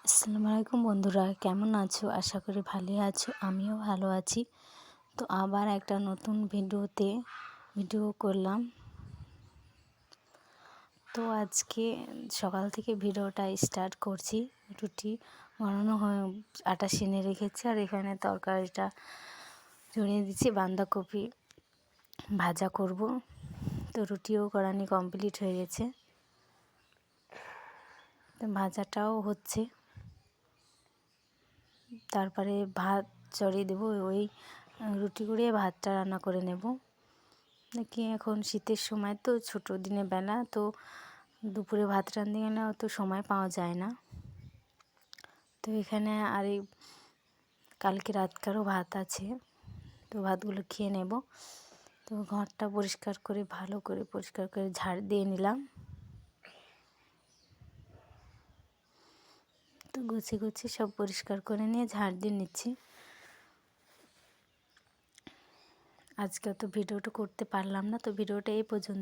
আসসালামু আলাইকুম বন্ধুরা, কেমন আছো? আশা করি ভালোই আছো। আমিও ভালো আছি। তো আবার একটা নতুন ভিডিও করলাম। তো আজকে সকাল থেকে ভিডিওটা স্টার্ট করছি। রুটি বানানো হয়, আটা সেনে রেখেছি, আর এখানে তরকারিটা জড়িয়ে দিচ্ছি। বাঁধাকপি ভাজা করব। তো রুটিও করানি কমপ্লিট হয়ে গেছে, তো ভাজাটাও হচ্ছে। তারপরে ভাত চড়িয়ে দেবো। ওই রুটি করে ভাতটা রান্না করে নেব। নাকি এখন শীতের সময় তো ছোটো দিনের বেলা, তো দুপুরে ভাত রাঁধতে গেলে অত সময় পাওয়া যায় না। তো এখানে আর এই কালকে রাতকারও ভাত আছে, তো ভাতগুলো খেয়ে নেব। তো ঘরটা পরিষ্কার করে ভালো করে পরিষ্কার করে ঝাড় দিয়ে নিলাম। তো গুছিয়ে সব পরিষ্কার করে নিয়ে ঝাড় দিয়ে নিচ্ছি। আজকে তো ভিডিওটা করতে পারলাম না, তো ভিডিওটা এই পর্যন্ত।